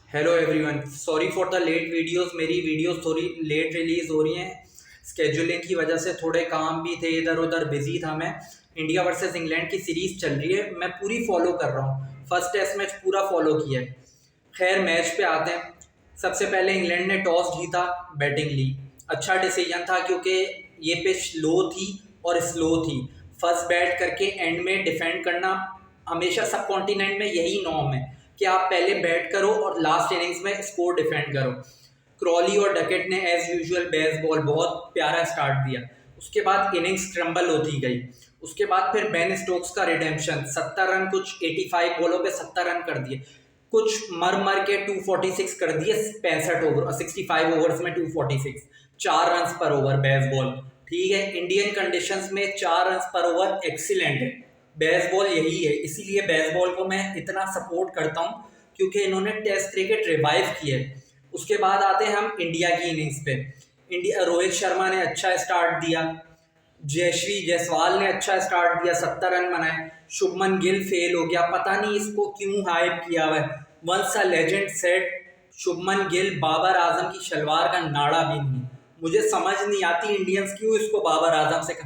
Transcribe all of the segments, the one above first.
Hello everyone, sorry for the late videos. मेरी videos थोड़ी late release हो रही हैं। स्केजुलिंग की वजह से थोड़े काम भी थे, इधर उधर बिजी था मैं। इंडिया वर्सेस इंग्लैंड की सीरीज़ चल रही है, मैं पूरी फॉलो कर रहा हूँ। फर्स्ट टेस्ट मैच पूरा फॉलो किया है। खैर, मैच पे आते हैं। सबसे पहले इंग्लैंड ने टॉस जीता, बैटिंग ली। अच्छा डिसीजन था क्योंकि ये पिच लो थी और स्लो थी। फर्स्ट बैट करके एंड में डिफेंड करना हमेशा सब कॉन्टिनेंट में यही नॉर्म है कि आप पहले बैट करो और लास्ट इनिंग्स में स्कोर डिफेंड करो। क्रॉली और डकेट ने एज यूजुअल बेस बॉल बहुत प्यारा स्टार्ट दिया। उसके बाद इनिंग्स ट्रम्बल होती गई। उसके बाद फिर बेन स्टोक्स का रिडेम्पशन, 70 रन, कुछ 85 बॉलों पे 70 रन कर दिए। कुछ मर मर के 246 कर दिए 65 ओवर 65 ओवर्स में 246, 4 रन पर ओवर बेस बॉल। ठीक है, इंडियन कंडीशंस में 4 रन पर ओवर एक्सीलेंट है। बेसबॉल यही है, इसीलिए बेसबॉल को मैं इतना सपोर्ट करता हूँ क्योंकि इन्होंने टेस्ट क्रिकेट रिवाइव किया है। उसके बाद आते हैं हम इंडिया की इनिंग्स पे। इंडिया, रोहित शर्मा ने अच्छा स्टार्ट दिया। जयश्री जायसवाल ने अच्छा स्टार्ट दिया, 70 रन बनाए। शुभमन गिल फेल हो गया, पता नहीं इसको क्यों हाइप किया हुआ है। Once a legend set, Shubman Gill Babar Azam की शलवार का नाड़ा भी नहीं। मुझे समझ नहीं आती इंडियंस क्यों इसको बाबर आजम से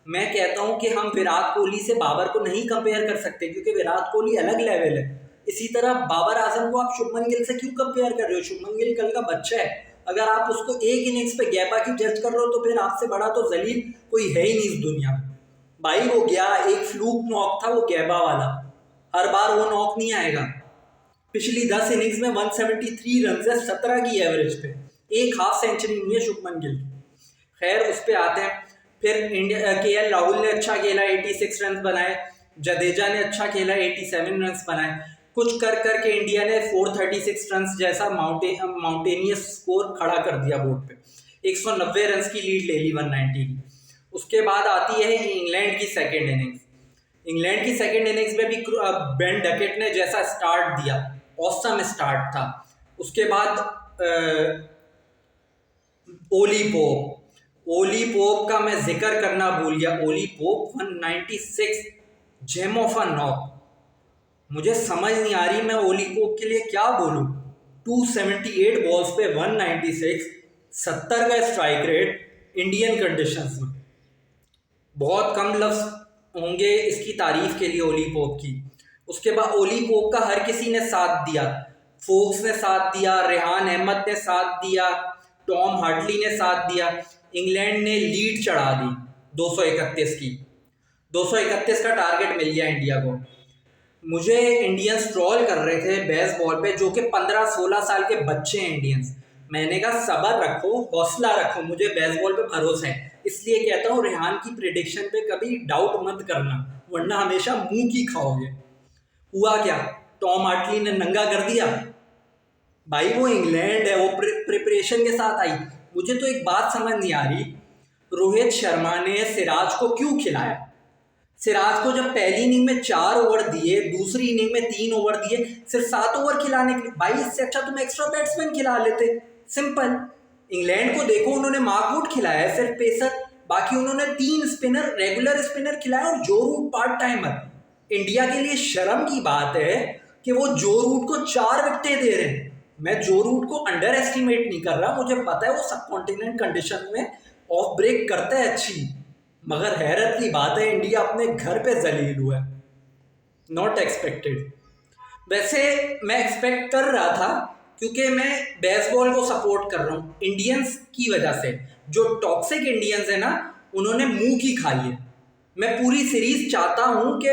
मैं कहता हूं कि हम विराट कोहली से बाबर को नहीं कंपेयर कर सकते क्योंकि विराट कोहली अलग लेवल है। इसी तरह बाबर आजम को आप शुभमन गिल से क्यों कंपेयर कर रहे हो? शुभमन गिल कल का बच्चा है। अगर आप उसको एक इनिंग्स पे गैबा की जज कर रहे हो तो फिर आपसे बड़ा तो जलील कोई है ही नहीं इस दुनिया में। भाई वो गया, एक फ्लूक नॉक था वो गैबा वाला। हर बार वो नॉक नहीं आएगा। पिछली 10 इनिंग्स में 173 रन है, 17 की एवरेज पे। एक हाफ सेंचुरी नहीं है शुभमन गिल। खैर, उस पे आते हैं। फिर इंडिया, के एल राहुल ने अच्छा खेला, 86 रन बनाए। जडेजा ने अच्छा खेला, 87 रन बनाए। कुछ कर करके इंडिया ने 436 रन जैसा माउंटेनियस स्कोर खड़ा कर दिया बोर्ड पे। 190 रन की लीड ले ली 190 की। उसके बाद आती है इंग्लैंड की सेकेंड इनिंग्स। इंग्लैंड की सेकेंड इनिंग्स में भी बेन डकेट ने जैसा स्टार्ट दिया, ऑसम स्टार्ट था। उसके बाद ओली पोप, ओली पोप का मैं जिक्र करना भूल गया। Ollie Pope 196, gem of a knock. मुझे समझ नहीं आ रही मैं ओली पोप के लिए क्या बोलूं। 278 बॉल्स पे 196, 70 का स्ट्राइक रेट इंडियन कंडीशंस में। बहुत कम लफ्ज होंगे इसकी तारीफ के लिए ओली पोप की। उसके बाद ओली पोप का हर किसी ने साथ दिया। फोक्स ने साथ दिया, रेहान अहमद ने साथ दिया, टॉम हार्टली ने साथ दिया। इंग्लैंड ने लीड चढ़ा दी 231 की। 231 का टारगेट मिल गया इंडिया को। मुझे इंडियंस ट्रोल कर रहे थे बेस बॉल पे, जो कि 15-16 साल के बच्चे हैं इंडियंस। मैंने कहा सब्र रखो, हौसला रखो, मुझे बेस बॉल पे भरोसा है। इसलिए कहता हूँ रेहान की प्रिडिक्शन पे कभी डाउट मत करना, वरना हमेशा मुंह की खाओगे। हुआ क्या? टॉम हार्टली ने नंगा कर दिया। भाई वो इंग्लैंड है, वो प्रिपरेशन के साथ आई। मुझे तो एक बात समझ नहीं आ रही, रोहित शर्मा ने सिराज को क्यों खिलाया? सिराज को जब पहली इनिंग में 4 ओवर दिए, दूसरी इनिंग में 3 ओवर दिए, सिर्फ 7 ओवर खिलाने के लिए। भाई इससे अच्छा तुम एक्स्ट्रा बैट्समैन खिला लेते, सिंपल। इंग्लैंड को देखो, उन्होंने मार्कवुड खिलाया है सिर्फ पेसर, बाकी उन्होंने 3 स्पिनर, रेगुलर स्पिनर खिलाया और जो रूट पार्ट टाइमर। इंडिया के लिए शर्म की बात है कि वो जो रूट को 4 विकेटें दे रहे हैं। मैं जो रूट को अंडर एस्टिमेट नहीं कर रहा, मुझे पता है वो सब कॉन्टिनेंट कंडीशन में ऑफ ब्रेक करता है अच्छी, मगर हैरत की बात है इंडिया अपने घर पे जलील हुआ है। Not expected. वैसे मैं एक्सपेक्ट कर रहा था क्योंकि मैं बेसबॉल को सपोर्ट कर रहा हूँ इंडियंस की वजह से। जो टॉक्सिक इंडियंस है ना, उन्होंने मुंह की खाई है। मैं पूरी सीरीज चाहता हूँ कि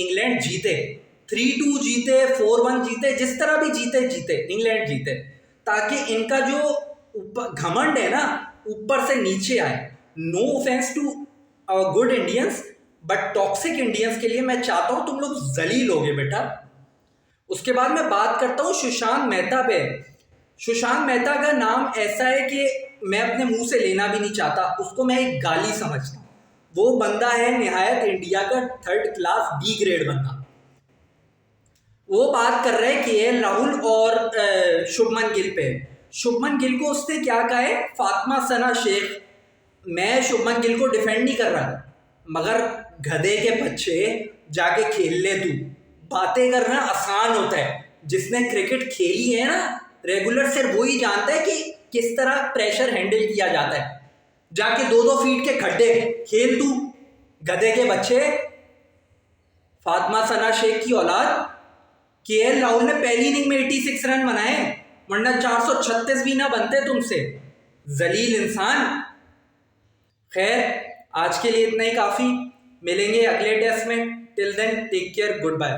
इंग्लैंड जीते, 3-2 जीते, 4-1 जीते, जिस तरह भी जीते जीते इंग्लैंड जीते, ताकि इनका जो ऊपर घमंड है ना, ऊपर से नीचे आए। No offence to good Indians, but toxic Indians के लिए मैं चाहता हूं तुम लोग जलील होगे बेटा। उसके बाद मैं बात करता हूं सुशांत मेहता पे। सुशांत मेहता का नाम ऐसा है कि मैं अपने मुंह से लेना भी नहीं चाहता, उसको मैं एक गाली समझता हूं। वो बंदा है निहायत इंडिया का 3rd क्लास बी ग्रेड बंदा। वो बात कर रहे हैं केएल राहुल और शुभमन गिल पे। शुभमन गिल को उसने क्या कहा है? फातिमा सना शेख। मैं शुभमन गिल को डिफेंड नहीं कर रहा, मगर गधे के बच्चे जाके खेल ले तू। बातें करना आसान होता है, जिसने क्रिकेट खेली है ना रेगुलर सिर्फ वही जानता है कि किस तरह प्रेशर हैंडल किया जाता है। जाके 2-2 फीट के खड्डे खेल तू, गधे के बच्चे। फातिमा सना शेख की औलाद। केएल राहुल ने पहली इनिंग में 86 रन बनाए, वरना 436 भी ना बनते तुमसे, जलील इंसान। खैर, आज के लिए इतना ही काफी। मिलेंगे अगले टेस्ट में। Till then take care, good bye.